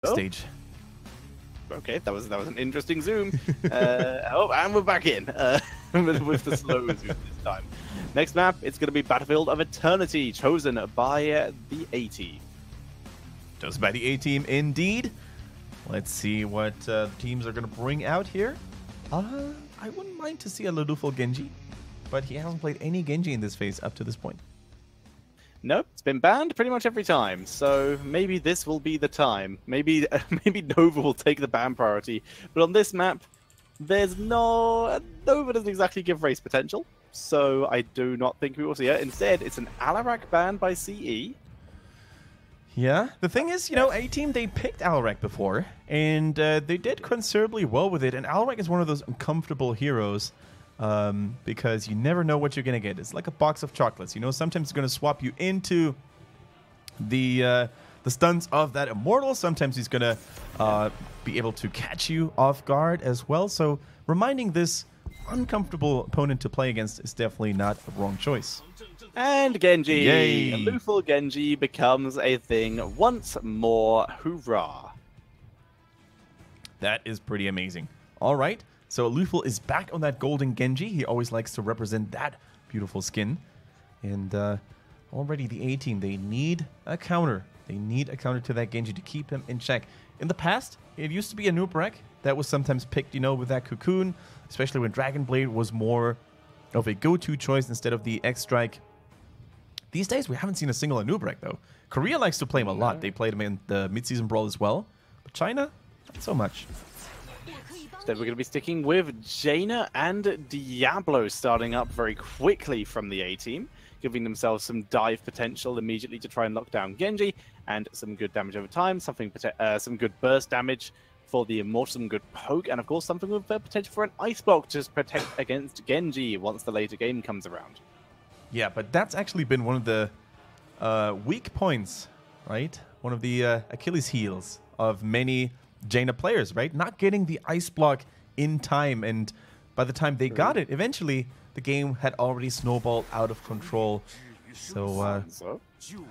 stage. Okay, that was an interesting zoom. And we're back in with the slow zoom this time. Next map, it's going to be Battlefield of Eternity, chosen by the A team. Chosen by the A team, indeed. Let's see what teams are going to bring out here. I wouldn't mind to see a Luduful Genji, but he hasn't played any Genji in this phase up to this point. Nope, it's been banned pretty much every time, so maybe this will be the time. Maybe Nova will take the ban priority, but on this map, there's Nova doesn't exactly give race potential, so I do not think we will see it. Instead, it's an Alarak ban by CE. Yeah, the thing is, A-Team, they picked Alarak before, and they did considerably well with it, and Alarak is one of those uncomfortable heroes, because you never know what you're going to get. It's like a box of chocolates, sometimes it's going to swap you into the stunts of that Immortal, sometimes he's going to be able to catch you off guard as well, so reminding this uncomfortable opponent to play against is definitely not a wrong choice. And Genji, Yay. Lethal Genji becomes a thing once more. Hoorah! That is pretty amazing. All right, so Lethal is back on that golden Genji. He always likes to represent that beautiful skin. And already the A-Team, they need a counter. They need a counter to that Genji to keep him in check. In the past, it used to be a Nubrek that was sometimes picked, with that Cocoon, especially when Dragon Blade was more of a go-to choice instead of the X-Strike. These days, we haven't seen a single Anubrek, though. Korea likes to play him a lot. They played him in the mid-season brawl as well. But China, not so much. Instead, we're going to be sticking with Jaina and Diablo starting up very quickly from the A-Team, giving themselves some dive potential immediately to try and lock down Genji, and some good damage over time, some good burst damage for the Immortal, some good poke, and of course something with potential for an Ice Block to protect against Genji once the later game comes around. Yeah, but that's actually been one of the weak points, right? One of the Achilles heels of many Jaina players, right? Not getting the Ice Block in time, and by the time they got it, eventually the game had already snowballed out of control. So,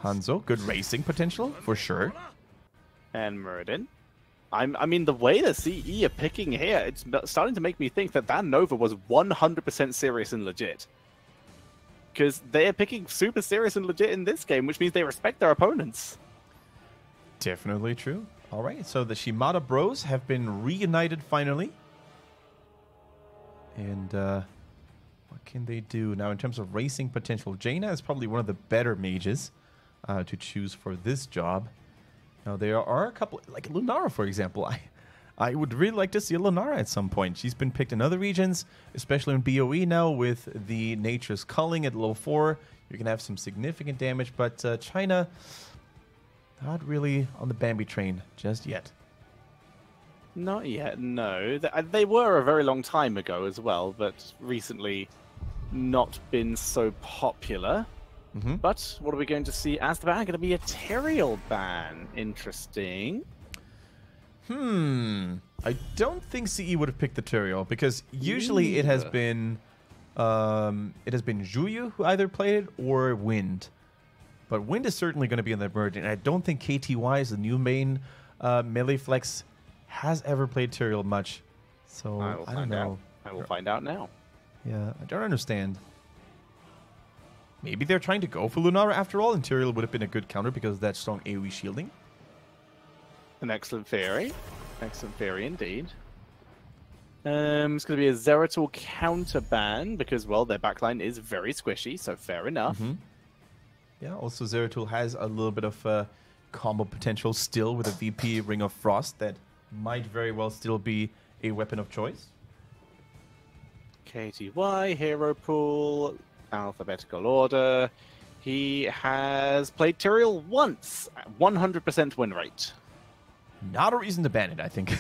Hanzo, good racing potential, for sure. And Muradin. I mean, the way the CE are picking here, it's starting to make me think that Nova was 100% serious and legit. Because they are picking super serious and legit in this game, which means they respect their opponents. Definitely true. All right, so the Shimada Bros have been reunited finally. And what can they do? Now, in terms of racing potential, Jaina is probably one of the better mages to choose for this job. Now, there are a couple, like Lunara, for example. I would really like to see a Lunara at some point. She's been picked in other regions, especially in BOE now with the Nature's Culling at level 4. You can have some significant damage, but China, not really on the Bambi train just yet. Not yet, no. They were a very long time ago as well, but recently not been so popular. Mm-hmm. But what are we going to see as the ban? Going to be a Teriel ban. Interesting. I don't think CE would have picked the Teriel because usually it has been Juyu who either played it or Wind. But Wind is certainly going to be in that merge, and I don't think KTY is the new main melee flex has ever played Teriel much. So I don't know. I will find out now. Yeah, I don't understand. Maybe they're trying to go for Lunara after all, and Teriel would have been a good counter because of that strong AoE shielding. An excellent fairy. Excellent fairy indeed. It's going to be a Zeratul counter ban because, well, their backline is very squishy, so fair enough. Mm-hmm. Yeah, also Zeratul has a little bit of combo potential still with a VP Ring of Frost that might very well still be a weapon of choice. KTY, hero pool, alphabetical order. He has played Teriel once, 100% win rate. Not a reason to ban it, I think.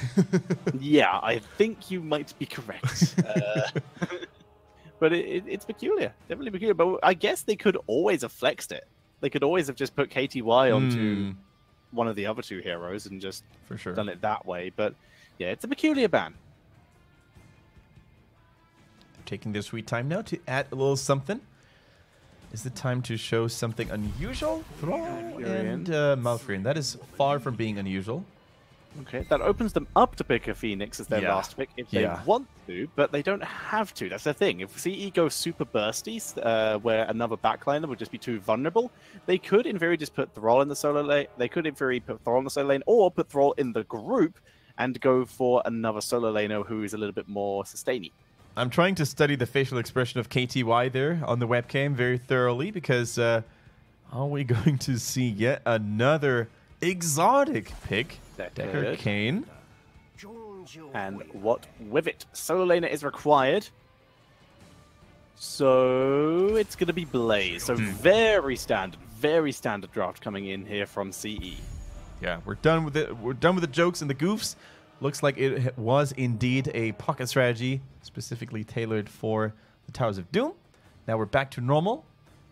Yeah, I think you might be correct. But it's peculiar. Definitely peculiar. But I guess they could always have flexed it. They could always have just put KTY onto one of the other two heroes and just for sure done it that way. But yeah, it's a peculiar ban. They're taking their sweet time now to add a little something. Is it time to show something unusual? Thrall and Malfurion. That is far from being unusual. Okay, that opens them up to pick a Phoenix as their Yeah. last pick if they want to, but they don't have to. That's the thing. If CE goes super bursty, where another backliner would just be too vulnerable, they could, in theory, just put Thrall in the solo lane. They could, in theory, put Thrall in the solo lane, or put Thrall in the group and go for another solo laner who is a little bit more sustaining. I'm trying to study the facial expression of KTY there on the webcam very thoroughly because are we going to see yet another exotic pick? Decker Kane. And what with it? Solo laner is required. So it's going to be Blaze. So very standard draft coming in here from CE. Yeah, we're done with it. We're done with the jokes and the goofs. Looks like it was indeed a pocket strategy specifically tailored for the Towers of Doom. Now we're back to normal.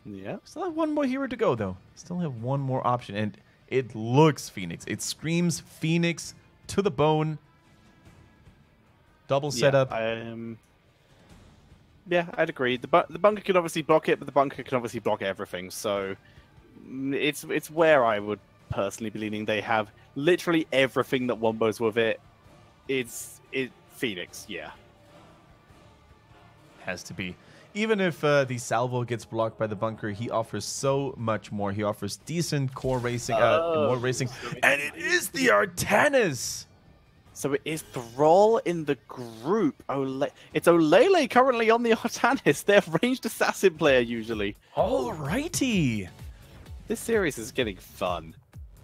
Yeah. Still have one more hero to go, though. Still have one more option. And it looks Phoenix. It screams Phoenix to the bone. Double setup. Yeah, I'd agree. The bunker could obviously block it, but the bunker can obviously block everything. So it's where I would personally be leaning. They have literally everything that wombos with it. It's Phoenix, yeah. Has to be. Even if the salvo gets blocked by the bunker, he offers so much more. He offers decent core racing, more racing, and it is the Artanis. So it is Thrall in the group. It's Olele currently on the Artanis. They're ranged assassin player usually. Alrighty. This series is getting fun.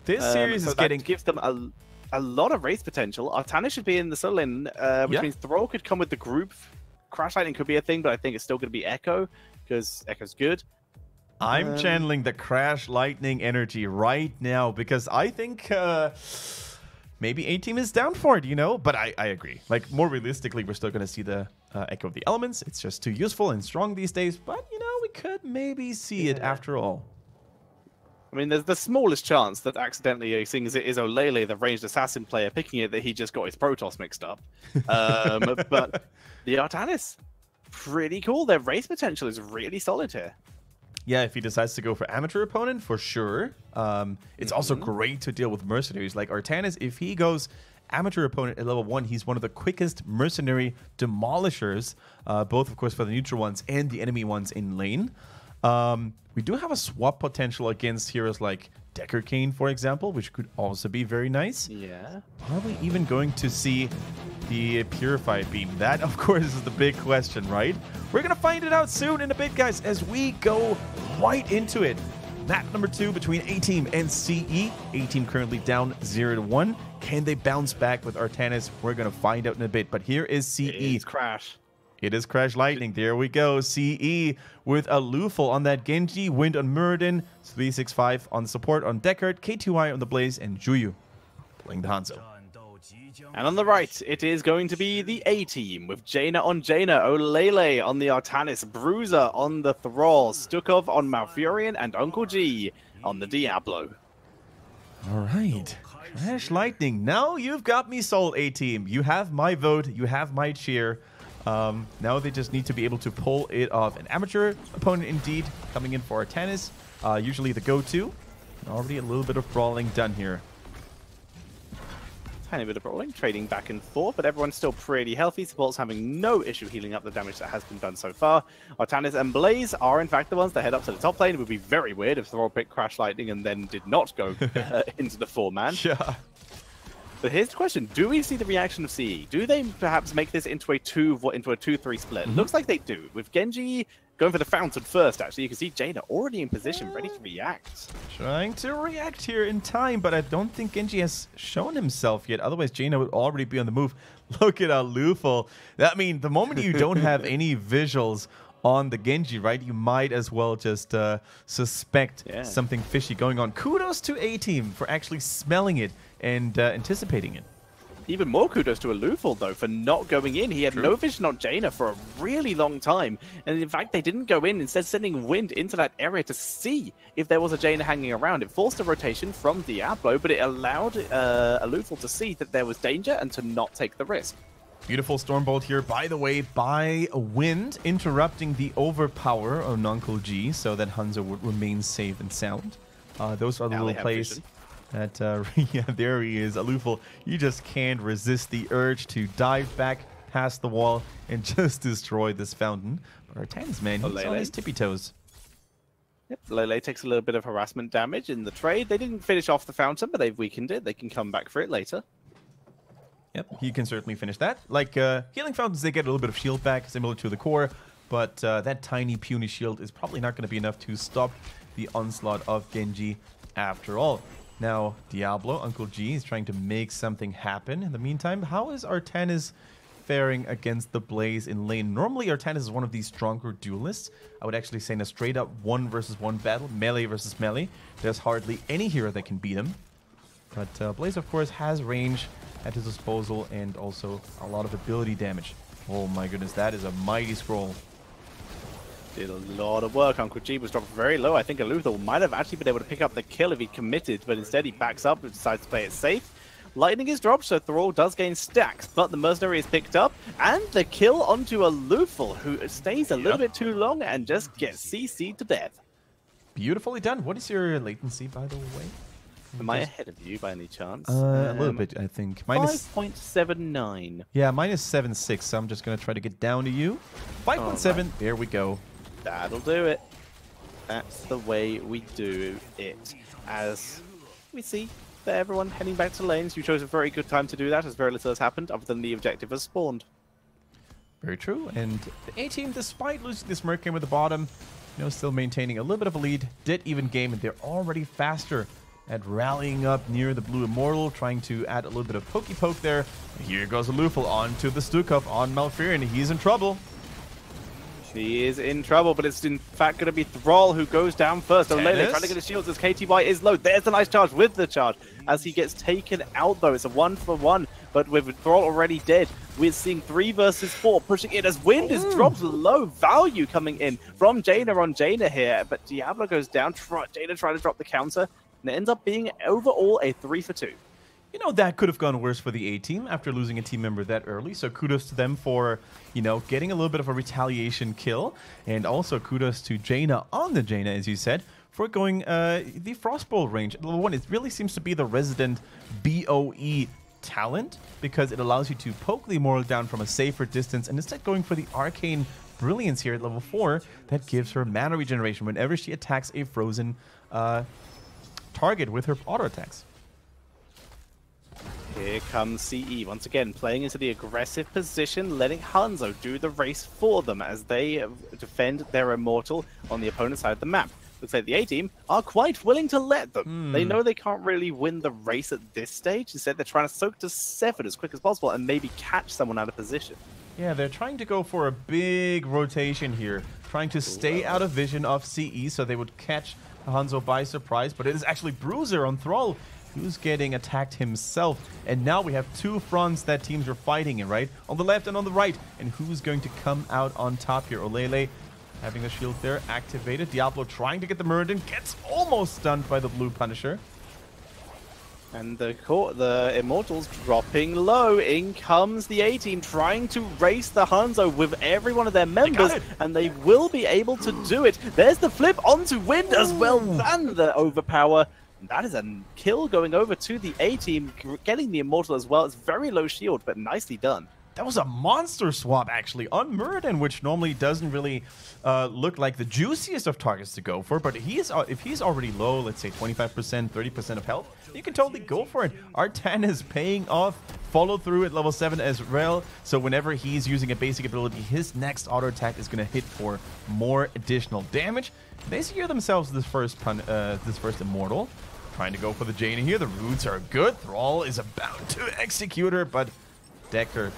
This series is getting... gives them a lot of race potential. Artanis should be in the solo lane, which means Thrall could come with the group. Crash Lightning could be a thing, but I think it's still going to be Echo, because Echo's good. I'm channeling the Crash Lightning energy right now, because I think maybe A-Team is down for it, you know? But I agree. Like, more realistically, we're still going to see the Echo of the Elements. It's just too useful and strong these days, but, you know, we could maybe see it after all. I mean, there's the smallest chance that accidentally, seeing as it is Olele, the ranged assassin player, picking it, that he just got his Protoss mixed up. But the Artanis, pretty cool. Their race potential is really solid here. Yeah, if he decides to go for amateur opponent, for sure. It's also great to deal with mercenaries. Like Artanis, if he goes amateur opponent at level 1, he's one of the quickest mercenary demolishers, both, of course, for the neutral ones and the enemy ones in lane. We do have a swap potential against heroes like Decker Kane, for example, which could also be very nice. Yeah. Are we even going to see the Purified Beam? That, of course, is the big question, right? We're going to find it out soon in a bit, guys, as we go right into it. Map number 2 between A-Team and CE. A-Team currently down 0-1. Can they bounce back with Artanis? We're going to find out in a bit, but here is CE. It's Crash. It is Crash Lightning. There we go. CE with a Lufel on that Genji, Wind on Muradin, 365 on support on Deckard, KTY on the Blaze, and Juyu playing the Hanzo. And on the right, it is going to be the A-Team with Jaina on Jaina, Olele on the Artanis, Bruiser on the Thrall, Stukov on Malfurion, and Uncle G on the Diablo. All right. Crash Lightning. Now you've got me sold, A-Team. You have my vote. You have my cheer. Now they just need to be able to pull it off. An amateur opponent indeed coming in for Artanis. Usually the go-to. Already a little bit of brawling done here. Tiny bit of brawling, trading back and forth, but everyone's still pretty healthy. Support's having no issue healing up the damage that has been done so far. Artanis and Blaze are in fact the ones that head up to the top lane. It would be very weird if Thrall picked Crash Lightning and then did not go into the 4-man. Yeah. But here's the question: do we see the reaction of CE? Do they perhaps make this into a 2-3 split? Looks like they do. With Genji going for the fountain first, actually, you can see Jaina already in position, ready to react. Trying to react here in time, but I don't think Genji has shown himself yet. Otherwise, Jaina would already be on the move. Look at Lufel. I mean, the moment you don't have any visuals on the Genji, right, you might as well just suspect something fishy going on. Kudos to A-Team for actually smelling it and anticipating it. Even more kudos to Lufel, though, for not going in. He had no vision on Jaina for a really long time. And in fact, they didn't go in, instead sending Wind into that area to see if there was a Jaina hanging around. It forced a rotation from Diablo, but it allowed Lufel to see that there was danger and to not take the risk. Beautiful Stormbolt here, by the way, by Wind, interrupting the overpower of Uncle G so that Hanzo would remain safe and sound. Those are the little plays. That, yeah, there he is. Alufal, you just can't resist the urge to dive back past the wall and just destroy this fountain. But Artanis, man, he's on his tippy toes. Yep, Lele takes a little bit of harassment damage in the trade. They didn't finish off the fountain, but they've weakened it. They can come back for it later. Yep, he can certainly finish that. Like, healing fountains, they get a little bit of shield back, similar to the core, but that tiny, puny shield is probably not going to be enough to stop the onslaught of Genji after all. Now, Diablo, Uncle G, is trying to make something happen. In the meantime, how is Artanis faring against the Blaze in lane? Normally, Artanis is one of these stronger duelists. I would actually say in a straight-up 1 versus 1 battle, melee versus melee, there's hardly any hero that can beat him. But Blaze, of course, has range at his disposal and also a lot of ability damage. Oh my goodness, that is a mighty scroll. Did a lot of work. Uncle G was dropped very low. I think Aluthor might have actually been able to pick up the kill if he committed, but instead he backs up and decides to play it safe. Lightning is dropped, so Thrall does gain stacks, but the Mercenary is picked up, and the kill onto Aluthor, who stays a little bit too long and just gets CC'd to death. Beautifully done. What is your latency, by the way? Am I ahead of you by any chance? A little bit, I think. 5.79. Yeah, mine is 7.6, so I'm just going to try to get down to you. 5.7, right. There we go. That'll do it. That's the way we do it. As we see that everyone heading back to lanes, you chose a very good time to do that, as very little has happened other than the objective has spawned. Very true. And the A-team, despite losing this Merc game at the bottom, you know, still maintaining a little bit of a lead, did even game, and they're already faster at rallying up near the Blue Immortal, trying to add a little bit of pokey poke there. Here goes Alufal onto the Stukov on Malfurion. He's in trouble. He is in trouble, but it's in fact going to be Thrall who goes down first. Olele trying to get his shields as KTY is low. There's a nice charge with the charge as he gets taken out, though. It's a 1-for-1, but with Thrall already dead, we're seeing 3 versus 4 pushing in as Wind is dropped low. Value coming in from Jaina on Jaina here, but Diablo goes down. Jaina trying to drop the counter, and it ends up being overall a 3-for-2. You know, that could have gone worse for the A-team after losing a team member that early. So kudos to them for, you know, getting a little bit of a retaliation kill. And also kudos to Jaina on the Jaina, as you said, for going the Frostbolt range. Level 1, it really seems to be the resident BOE talent because it allows you to poke the Immortal down from a safer distance and instead going for the Arcane Brilliance here at level 4 that gives her mana regeneration whenever she attacks a frozen target with her auto attacks. Here comes CE, once again playing into the aggressive position, letting Hanzo do the race for them as they defend their Immortal on the opponent's side of the map. Looks like the A-team are quite willing to let them. They know they can't really win the race at this stage. Instead, they're trying to soak to 7 as quick as possible and maybe catch someone out of position. Yeah, they're trying to go for a big rotation here, trying to stay out of vision of CE so they would catch Hanzo by surprise, but it is actually Bruiser on Thrall who's getting attacked himself. And now we have 2 fronts that teams are fighting in, right? On the left and on the right. And who's going to come out on top here? Olele having the shield there activated. Diablo trying to get the Muradin, gets almost stunned by the Blue Punisher. And the Immortals dropping low. In comes the A-team trying to race the Hanzo with every one of their members, and they will be able to do it. There's the flip onto Wind as well, and the overpower. That is a kill going over to the A-team, getting the Immortal as well. It's very low shield, but nicely done. That was a monster swap, actually, on Muradin, which normally doesn't really look like the juiciest of targets to go for. But if he's already low, let's say 25%, 30% of health, you can totally go for it. Artan is paying off, follow through at level 7 as well. So whenever he's using a basic ability, his next auto attack is going to hit for more additional damage. They secure themselves this first Immortal. Trying to go for the Jaina here. The roots are good. Thrall is about to execute her, but Decker,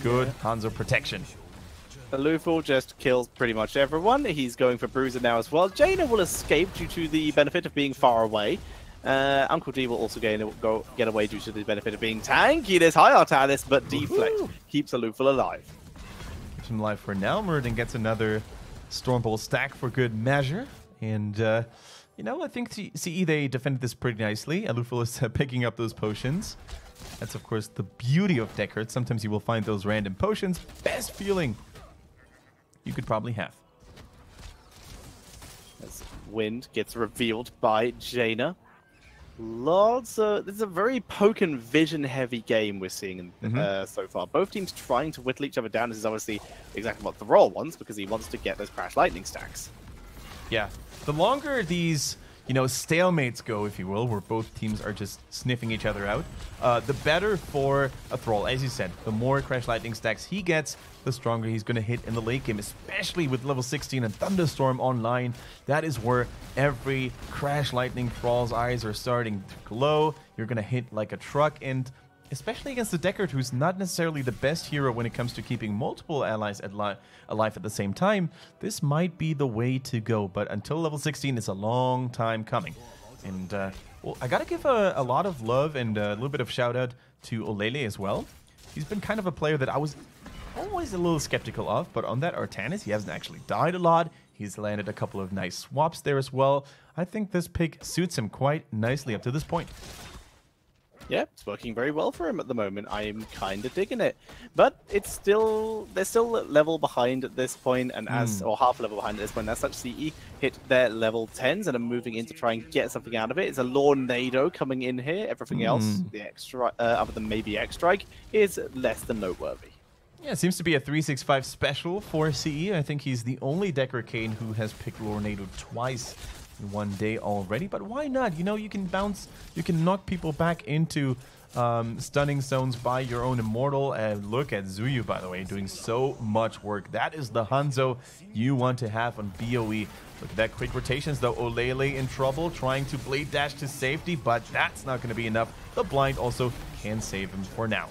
good Hanzo protection. Alufal just kills pretty much everyone. He's going for Bruiser now as well. Jaina will escape due to the benefit of being far away. Uncle D will also get away due to the benefit of being tanky. There's high Artanis, but deflect keeps Alufal alive. Keeps him alive for now. Muradin gets another Stormbolt stack for good measure. And, you know, I think CE, they defended this pretty nicely. Alufal is picking up those potions. That's, of course, the beauty of Deckard. Sometimes you will find those random potions. Best feeling you could probably have. As Wind gets revealed by Jaina. This is a very poke and vision heavy game we're seeing so far. Both teams trying to whittle each other down. This is obviously exactly what the Thrall wants, because he wants to get those Crash Lightning stacks. Yeah. The longer these, stalemates go, if you will, where both teams are just sniffing each other out, the better for a Thrall. As you said, the more Crash Lightning stacks he gets, the stronger he's going to hit in the late game, especially with level 16 and Thunderstorm online. That is where every Crash Lightning Thrall's eyes are starting to glow. You're going to hit like a truck, and especially against the Deckard, who's not necessarily the best hero when it comes to keeping multiple allies alive at the same time, this might be the way to go. But until level 16, it's a long time coming. And, well, I gotta give a lot of love and a little bit of shout out to Olele as well. He's been kind of a player that I was always a little skeptical of, but on that Artanis, he hasn't actually died a lot. He's landed a couple of nice swaps there as well. I think this pick suits him quite nicely up to this point. Yeah, it's working very well for him at the moment. I'm kind of digging it. But they're still level behind at this point, and or half level behind at this point. As such, CE hit their level 10s and are moving in to try and get something out of it. It's a Lornado coming in here. Everything else, the extra, other than maybe X-Strike, is less than noteworthy. Yeah, it seems to be a 365 special for CE. I think he's the only Decker Kane who has picked Lornado twice in one day already, but why not? You can bounce, you can knock people back into stunning zones by your own Immortal. And look at Zuyu, by the way, doing so much work. That is the Hanzo you want to have on BOE. Look at that quick rotations, though. Olele in trouble, trying to blade dash to safety, but that's not going to be enough. The blind also can save him for now.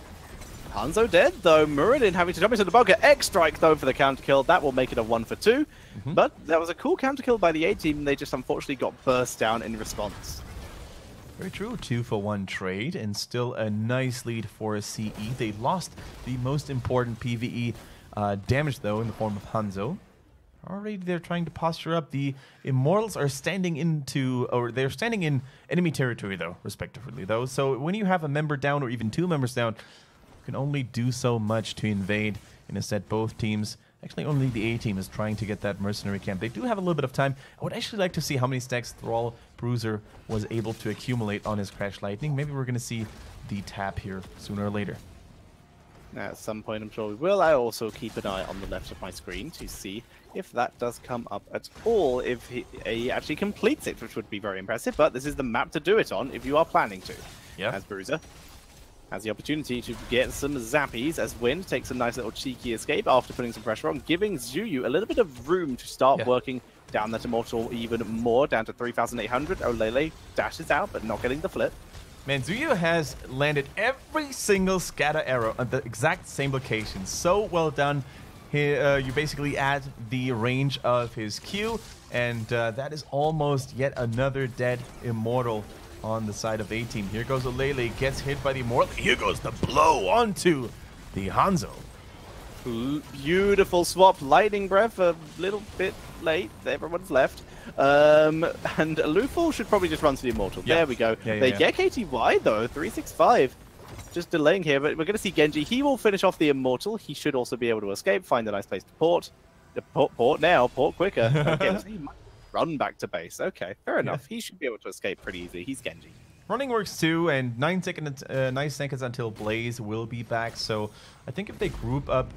Hanzo dead, though. Muradin having to jump into the bunker. X-Strike, though, for the counter kill. That will make it a 1 for 2. But that was a cool counter kill by the A team. They just unfortunately got burst down in response. Very true. 2-for-1 trade, and still a nice lead for CE. They lost the most important PvE damage, though, in the form of Hanzo. Already they're trying to posture up. The Immortals are standing they're standing in enemy territory, though, respectively, though. So when you have a member down or even two members down, you can only do so much to invade. And instead, both teams, actually only the A team, is trying to get that mercenary camp. They do have a little bit of time. I would actually like to see how many stacks Thrall Bruiser was able to accumulate on his Crash Lightning. Maybe we're going to see the tap here sooner or later. At some point, I'm sure we will. I also keep an eye on the left of my screen to see if that does come up at all, if he actually completes it, which would be very impressive. But this is the map to do it on if you are planning to. Yeah. As Bruiser has the opportunity to get some zappies as Wind takes a nice little cheeky escape after putting some pressure on, giving Zuyu a little bit of room to start working down that Immortal even more, down to 3,800. Olele dashes out, but not getting the flip. Man, Zuyu has landed every single scatter arrow at the exact same location. So well done. You basically add the range of his Q, and that is almost yet another dead Immortal on the side of A-Team. Here goes Olele, gets hit by the Immortal. Here goes the blow onto the Hanzo. Beautiful swap. Lightning Breath a little bit late. Everyone's left. And Luful should probably just run to the Immortal. There we go. They get KTY, though. 365. Just delaying here, but we're going to see Genji. He will finish off the Immortal. He should also be able to escape, find a nice place to port. Port now. Port quicker. Okay, he might run back to base. Okay, fair enough. He should be able to escape pretty easily. He's Genji. Running works too, and 9 seconds until Blaze will be back. So I think if they group up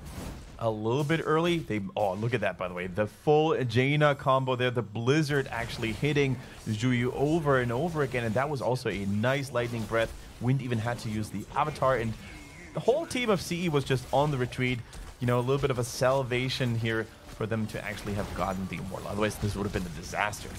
a little bit early, oh, look at that, by the way. The full Jaina combo there, the Blizzard actually hitting Zuyu over and over again, and that was also a nice Lightning Breath. Wind even had to use the Avatar, and the whole team of CE was just on the retreat. A little bit of a salvation here for them to actually have gotten the Immortal. Otherwise, this would have been a disaster.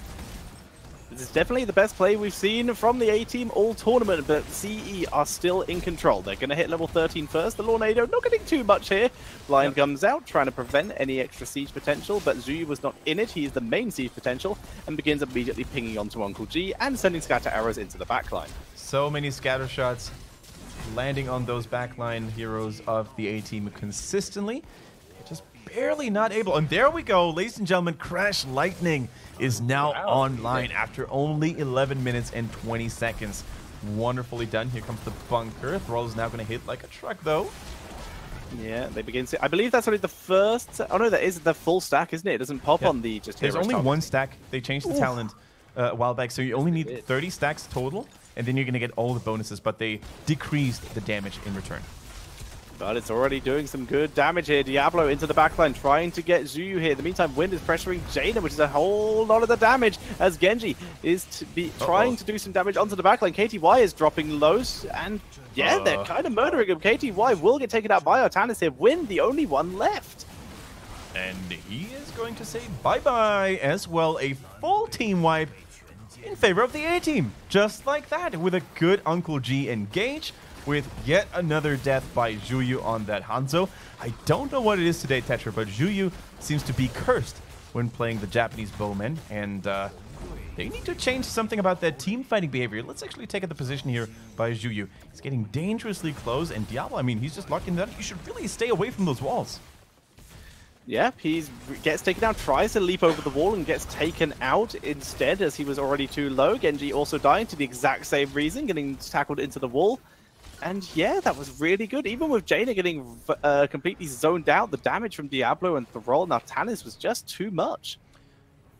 This is definitely the best play we've seen from the A-Team all tournament, but CE are still in control. They're going to hit level 13 first. The Lornado not getting too much here. Blind comes out, trying to prevent any extra siege potential, but Zuyu was not in it. He is the main siege potential and begins immediately pinging onto Uncle G and sending scatter arrows into the backline. So many scatter shots landing on those backline heroes of the A-Team consistently. Just barely not able. And there we go, ladies and gentlemen. Crash Lightning is now online after only 11 minutes and 20 seconds. Wonderfully done. Here comes the bunker. Thrall is now going to hit like a truck, though. Yeah, they begin to... I believe that's only the first... Oh, no, that is the full stack, isn't it? It doesn't pop on the just... There's only one stack. They changed the talent a while back, so you only need 30 stacks total. and then you're going to get all the bonuses, but they decreased the damage in return. But it's already doing some good damage here. Diablo into the backline, trying to get Zuyu here. In the meantime, Wind is pressuring Jaina, which is a whole lot of the damage, as Genji is trying to do some damage onto the backline. KTY is dropping low, and yeah, they're kind of murdering him. KTY will get taken out by Artanis here. Wind, the only one left. And he is going to say bye-bye as well. A full team wipe in favor of the A-team. Just like that, with a good Uncle G engage, with yet another death by Juyu on that Hanzo. I don't know what it is today, Tetra, but Juyu seems to be cursed when playing the Japanese bowmen, and they need to change something about that team fighting behavior. Let's actually take the position here by Juyu. He's getting dangerously close, and Diablo, I mean, he's just locked in that. You should really stay away from those walls. Yeah, he gets taken out, tries to leap over the wall and gets taken out instead, as he was already too low. Genji also dying to the exact same reason, getting tackled into the wall. And yeah, that was really good. Even with Jaina getting completely zoned out, the damage from Diablo and Thrall and Artanis was just too much.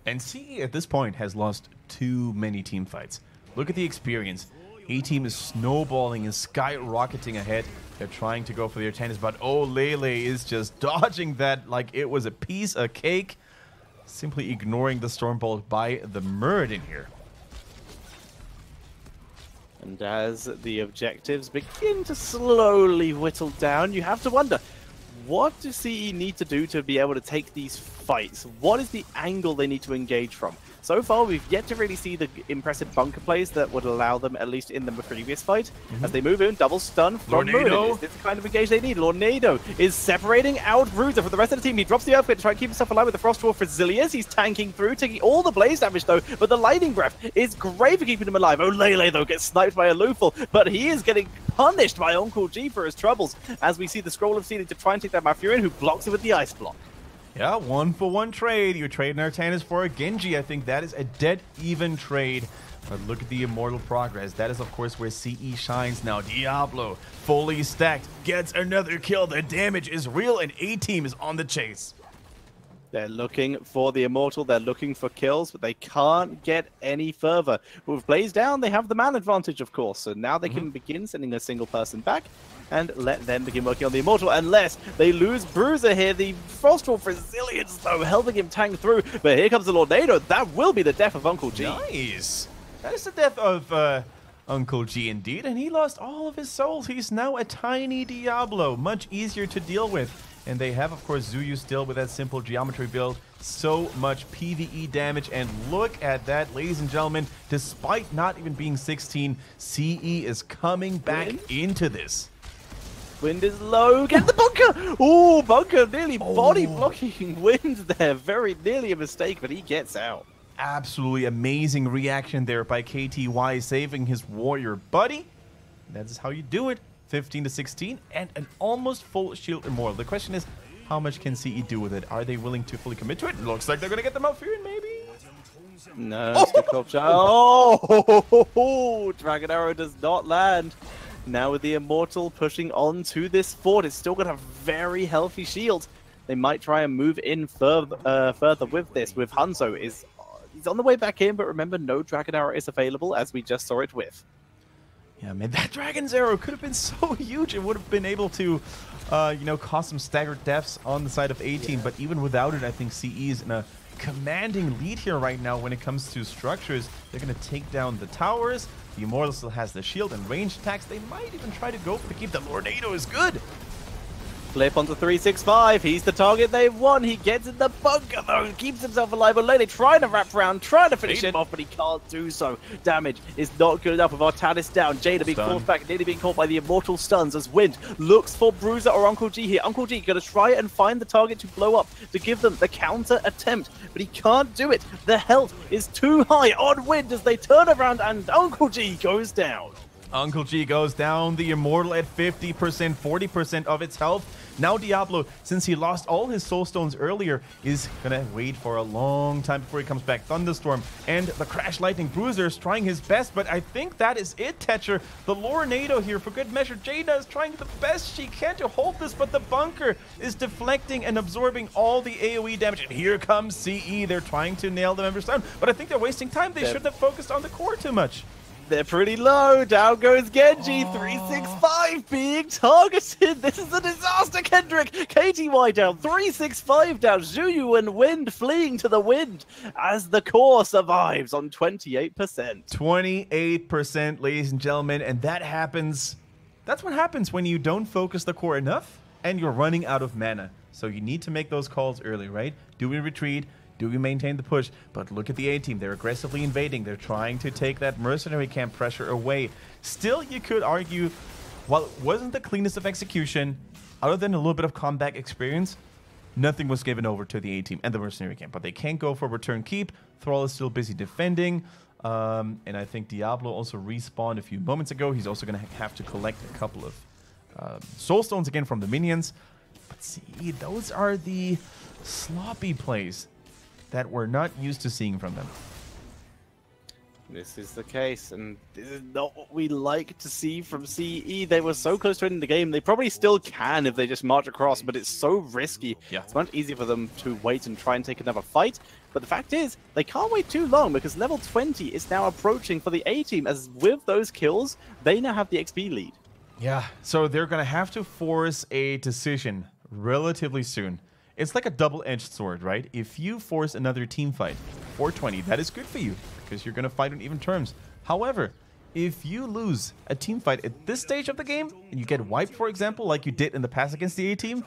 And CE at this point has lost too many team fights. Look at the experience. A-team is snowballing and skyrocketing ahead. They're trying to go for the Artanis, but Lele is just dodging that like it was a piece of cake. Simply ignoring the Stormbolt by the Muradin here. And as the objectives begin to slowly whittle down, you have to wonder, what does CE need to do to be able to take these fights? What is the angle they need to engage from? So far, we've yet to really see the impressive bunker plays that would allow them, at least in the previous fight. As they move in, double stun from Muradin. Is this the kind of engage they need? Lornado is separating out Bruiser from the rest of the team. He drops the Earthquake to try and keep himself alive with the Frost Dwarf for Zilius. He's tanking through, taking all the blaze damage though, but the Lightning Breath is great for keeping him alive. Lele though gets sniped by a Lufel, but he is getting punished by Uncle G for his troubles, as we see the Scroll of Sealing to try and take that Malfurion, who blocks it with the Ice Block. Yeah, 1-for-1 trade. You're trading Artanis for a Genji. I think that is a dead even trade. But look at the Immortal progress. That is, of course, where CE shines now. Diablo, fully stacked, gets another kill. The damage is real, and A-team is on the chase. They're looking for the Immortal, they're looking for kills, but they can't get any further. With Blaze down, they have the man advantage, of course, so now they can begin sending a single person back and let them begin working on the Immortal, unless they lose Bruiser here. The Frostwolf Resilience, though, helping him tank through, but here comes the Lornado. That will be the death of Uncle G. Nice! That is the death of Uncle G, indeed, and he lost all of his souls. He's now a tiny Diablo, much easier to deal with. And they have, of course, Zuyu still with that simple geometry build. So much PvE damage. And look at that, ladies and gentlemen. Despite not even being 16, CE is coming back into this. Wind is low. Get the bunker! Oh, bunker nearly body blocking Wind there. Very nearly a mistake, but he gets out. Absolutely amazing reaction there by KTY, saving his warrior buddy. That's how you do it. 15 to 16 and an almost full shield immortal. The question is, how much can CE do with it? Are they willing to fully commit to it? Looks like they're going to get the Malfurion, maybe? No, oh, Dragon Arrow does not land. Now with the Immortal pushing on to this fort, it's still got a very healthy shield. They might try and move in further with this. With Hanzo, he's on the way back in, but remember, no Dragon Arrow is available, as we just saw it with. Yeah, man, that Dragon's Arrow could have been so huge. It would have been able to, cause some staggered deaths on the side of A-team. But even without it, I think CE is in a commanding lead here right now when it comes to structures. They're going to take down the towers. The Immortal still has the shield and ranged attacks. They might even try to go for the keep. The Lornado is good. Flip onto 365. He's the target they want. He gets in the bunker, though. Keeps himself alive. Olele trying to wrap around, trying to finish him off, but he can't do so. Damage is not good enough with Artanis down. Jaina being forced back, nearly being caught by the Immortal stuns as Wind looks for Bruiser or Uncle G here. Uncle G going to try and find the target to blow up, to give them the counter attempt, but he can't do it. The health is too high on Wind as they turn around, and Uncle G goes down. Uncle G goes down. The Immortal at 50%, 40% of its health. Now Diablo, since he lost all his soul stones earlier, is gonna wait for a long time before he comes back. Thunderstorm and the Crash Lightning. Bruiser is trying his best, but I think that is it, Tetcher. The Lornado here for good measure. Jaina is trying the best she can to hold this, but the bunker is deflecting and absorbing all the AoE damage. And here comes CE. They're trying to nail the members down, but I think they're wasting time. They shouldn't have focused on the core too much. They're pretty low. Down goes Genji. 365 being targeted. This is a disaster, Kendrick. KTY down. 365 down. Zhuyu and Wind fleeing to the wind as the core survives on 28%. 28%, ladies and gentlemen. And that happens. That's what happens when you don't focus the core enough and you're running out of mana. So you need to make those calls early, right? Do we retreat? Do we maintain the push? But look at the A-team. They're aggressively invading. They're trying to take that mercenary camp pressure away. Still, you could argue, while it wasn't the cleanest of execution, other than a little bit of combat experience, nothing was given over to the A-team and the mercenary camp. But they can't go for return keep. Thrall is still busy defending. And I think Diablo also respawned a few moments ago. He's also going to have to collect a couple of soul stones again from the minions. But see, those are the sloppy plays that we're not used to seeing from them. This is the case, and this is not what we like to see from CE. They were so close to winning the game. They probably still can if they just march across, but it's so risky. Yeah. It's much easier for them to wait and try and take another fight. But the fact is, they can't wait too long because level 20 is now approaching for the A-team, as with those kills, they now have the XP lead. Yeah, so they're going to have to force a decision relatively soon. It's like a double-edged sword, right? If you force another team fight, 420, that is good for you because you're going to fight on even terms. However, if you lose a team fight at this stage of the game and you get wiped, for example, like you did in the past against the A-team,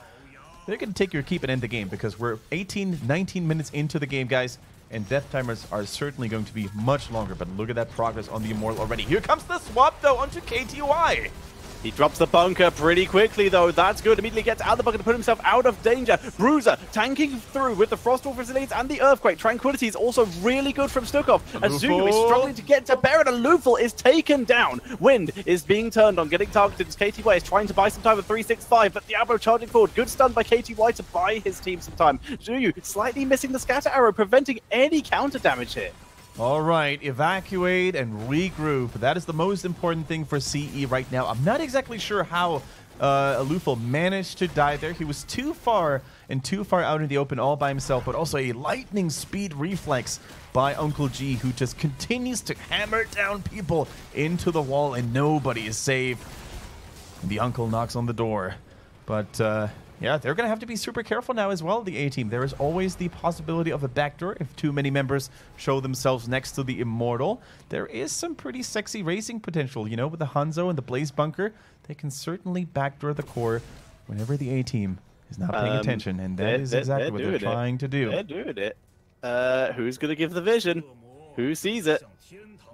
they're going to take your keep and end the game because we're 18, 19 minutes into the game, guys, and death timers are certainly going to be much longer. But look at that progress on the Immortal already. Here comes the swap, though, onto KTY. He drops the bunker pretty quickly, though. That's good. Immediately gets out of the bunker to put himself out of danger. Bruiser tanking through with the Frostwolf Resilience and the Earthquake. Tranquility is also really good from Stukov. As Zhuyu is struggling to get to Baron, and Lufel is taken down. Wind is being turned on, getting targeted as KTY is trying to buy some time with 365, but Diablo charging forward. Good stun by KTY to buy his team some time. Zhuyu slightly missing the scatter arrow, preventing any counter damage here. All right, evacuate and regroup. That is the most important thing for CE right now. I'm not exactly sure how Lufel managed to die there. He was too far and too far out in the open all by himself, but also a lightning speed reflex by Uncle G, who just continues to hammer down people into the wall, and nobody is safe. And the uncle knocks on the door. But yeah, they're going to have to be super careful now as well, the A-team. There is always the possibility of a backdoor if too many members show themselves next to the Immortal. There is some pretty sexy racing potential, you know, with the Hanzo and the Blaze Bunker. They can certainly backdoor the core whenever the A-team is not paying attention, and that is exactly what they're trying to do. They're doing it. Who's going to give the vision? Who sees it?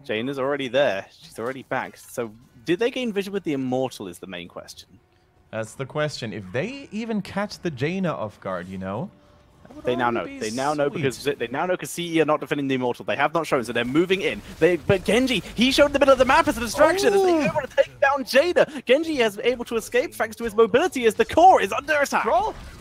Jaina's already there. She's already back. So did they gain vision with the Immortal is the main question. That's the question. If they even catch the Jaina off guard, you know, they now know. They now know because CE are not defending the Immortal. They have not shown, so they're moving in. But Genji, he showed in the middle of the map as a distraction as they able to take down Jaina. Genji is able to escape thanks to his mobility as the core is under attack.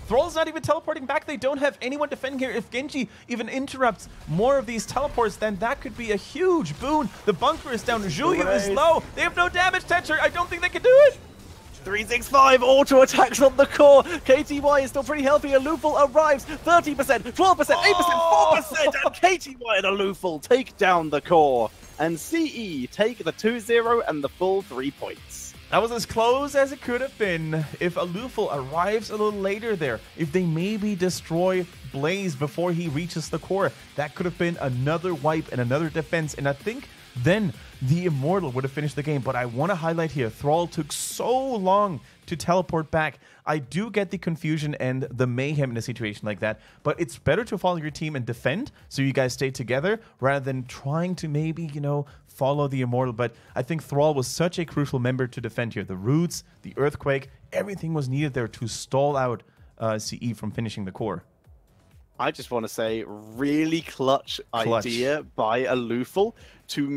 Thrall's not even teleporting back. They don't have anyone defending here. If Genji even interrupts more of these teleports, then that could be a huge boon. The bunker is down. Zhuyu is low. They have no damage, Tetcher. I don't think they can do it. 365 auto attacks on the core. KTY is still pretty healthy. Alufal arrives. 30%, 12%, 8%, 4%, and KTY and Alufal take down the core. And CE take the 2-0 and the full 3 points. That was as close as it could have been. If Alufal arrives a little later there, if they maybe destroy Blaze before he reaches the core, that could have been another wipe and another defense. And I think then the Immortal would have finished the game. But I want to highlight here, Thrall took so long to teleport back. I do get the confusion and the mayhem in a situation like that, but it's better to follow your team and defend so you guys stay together rather than trying to maybe, you know, follow the Immortal. But I think Thrall was such a crucial member to defend here. The roots, the Earthquake, everything was needed there to stall out CE from finishing the core. I just want to say, really clutch idea by Alufal to